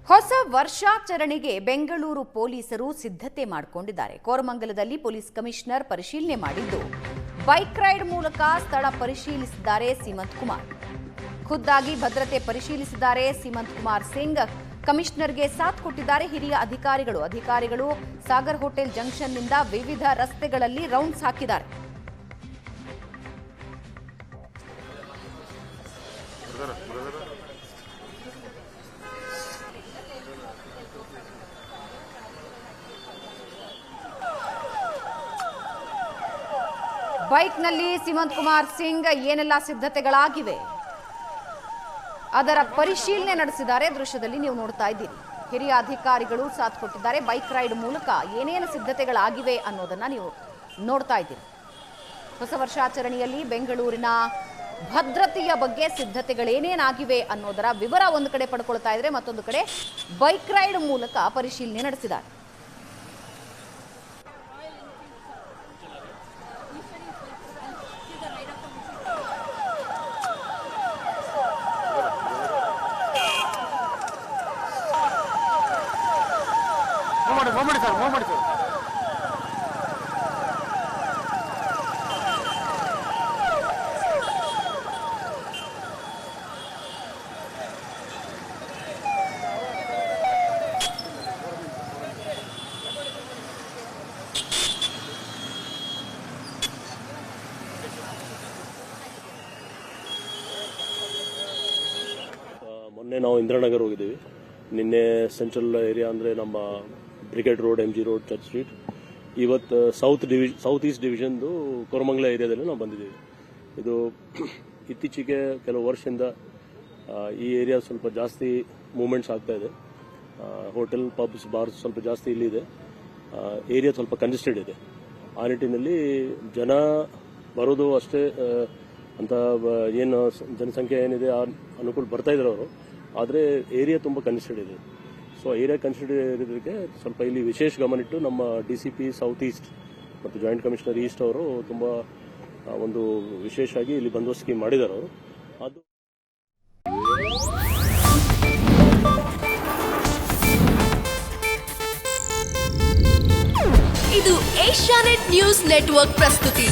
ಹೊಸ ವರ್ಷಾಚರಣೆಗೆ ಬೆಂಗಳೂರು ಪೊಲೀಸರು ಸಿದ್ಧತೆ ಮಾಡಿಕೊಂಡಿದ್ದಾರೆ. ಕೋರಮಂಗಲದಲ್ಲಿ ಪೊಲೀಸ್ ಕಮಿಷನರ್ ಪರಿಶೀಲನೆ ಮಾಡಿದ್ದು ಬೈಕ್ ರೈಡ್ ಮೂಲಕ ಸ್ಥಳ ಪರಿಶೀಲಿಸಿದ್ದಾರೆ ಸೀಮಂತ್ ಕುಮಾರ್. ಖುದ್ದಾಗಿ ಭದ್ರತೆ ಪರಿಶೀಲಿಸಿದ್ದಾರೆ ಸೀಮಂತ್ ಕುಮಾರ್ ಸಿಂಗ್. ಕಮಿಷನರ್ಗೆ ಸಾಥ್ ಕೊಟ್ಟಿದ್ದಾರೆ ಹಿರಿಯ ಅಧಿಕಾರಿಗಳು ಸಾಗರ್ ಹೋಟೆಲ್ ಜಂಕ್ಷನ್ನಿಂದ ವಿವಿಧ ರಸ್ತೆಗಳಲ್ಲಿ ರೌಂಡ್ಸ್ ಹಾಕಿದ್ದಾರೆ. ಬೈಕ್ನಲ್ಲಿ ಸೀಮಂತ್ ಕುಮಾರ್ ಸಿಂಗ್ ಏನೆಲ್ಲ ಸಿದ್ಧತೆಗಳಾಗಿವೆ ಅದರ ಪರಿಶೀಲನೆ ನಡೆಸಿದ್ದಾರೆ. ದೃಶ್ಯದಲ್ಲಿ ನೀವು ನೋಡ್ತಾ ಇದ್ದೀರಿ, ಹಿರಿಯ ಅಧಿಕಾರಿಗಳು ಸಾಥ್ ಕೊಟ್ಟಿದ್ದಾರೆ. ಬೈಕ್ ರೈಡ್ ಮೂಲಕ ಏನೇನು ಸಿದ್ಧತೆಗಳಾಗಿವೆ ಅನ್ನೋದನ್ನ ನೀವು ನೋಡ್ತಾ ಇದ್ದೀರಿ. ಹೊಸ ವರ್ಷಾಚರಣೆಯಲ್ಲಿ ಬೆಂಗಳೂರಿನ ಭದ್ರತೆಯ ಬಗ್ಗೆ ಸಿದ್ಧತೆಗಳೇನೇನಾಗಿವೆ ಅನ್ನೋದರ ವಿವರ ಒಂದು ಕಡೆ ಪಡ್ಕೊಳ್ತಾ ಇದ್ರೆ, ಮತ್ತೊಂದು ಕಡೆ ಬೈಕ್ ರೈಡ್ ಮೂಲಕ ಪರಿಶೀಲನೆ ನಡೆಸಿದ್ದಾರೆ. ಮೊನ್ನೆ ನಾವು ಇಂದಿರಾನಗರ್ ಹೋಗಿದ್ದೀವಿ. ನಿನ್ನೆ ಸೆಂಟ್ರಲ್ ಏರಿಯಾ ಅಂದರೆ ನಮ್ಮ brigade road, MG road, church street. ಇವತ್ತು ಸೌತ್ ಈಸ್ಟ್ ಡಿವಿಷನ್ದು ಕೋರಮಂಗಲ ಏರಿಯಾದಲ್ಲಿ ನಾವು ಬಂದಿದ್ದೀವಿ. ಇದು ಇತ್ತೀಚೆಗೆ ಕೆಲವು ವರ್ಷದಿಂದ ಈ ಏರಿಯಾ ಸ್ವಲ್ಪ ಜಾಸ್ತಿ ಮೂವ್ಮೆಂಟ್ಸ್ ಆಗ್ತಾ ಇದೆ. ಹೋಟೆಲ್, ಪಬ್ಸ್, ಬಾರ್ಸ್ ಸ್ವಲ್ಪ ಜಾಸ್ತಿ ಇಲ್ಲಿದೆ. ಏರಿಯಾ ಸ್ವಲ್ಪ ಕಂಜೆಸ್ಟೆಡ್ ಇದೆ. ಆ ನಿಟ್ಟಿನಲ್ಲಿ ಜನ ಬರೋದು ಅಷ್ಟೇ ಅಂತ ಏನು ಜನಸಂಖ್ಯೆ ಏನಿದೆ ಆ ಅನುಕೂಲ ಬರ್ತಾ ಇದ್ದಾರೆ ಅವರು. ಆದರೆ ಏರಿಯಾ ತುಂಬ ಕಂಜೆಸ್ಟೆಡ್ ಇದೆ. ಸೊ ಏರಿಯಾ ಕಂಜೆಸ್ಟೆಡ್ ಇರೋದಕ್ಕೆ ಸ್ವಲ್ಪ ಇಲ್ಲಿ ವಿಶೇಷ ಗಮನಿಟ್ಟು ನಮ್ಮ DCP ಸೌತ್ ಈಸ್ಟ್ ಮತ್ತು ಜಾಯಿಂಟ್ ಕಮಿಷನರ್ ಈಸ್ಟ್ ಅವರು ತುಂಬ ಒಂದು ವಿಶೇಷವಾಗಿ ಇಲ್ಲಿ ಬಂದೋಬಸ್ತ್ ಮಾಡಿದ್ದಾರೆ ಅವರು. ಅದು ಇದು ಏಷ್ಯಾನೆಟ್ ನ್ಯೂಸ್ ನೆಟ್ವರ್ಕ್ ಪ್ರಸ್ತುತಿ.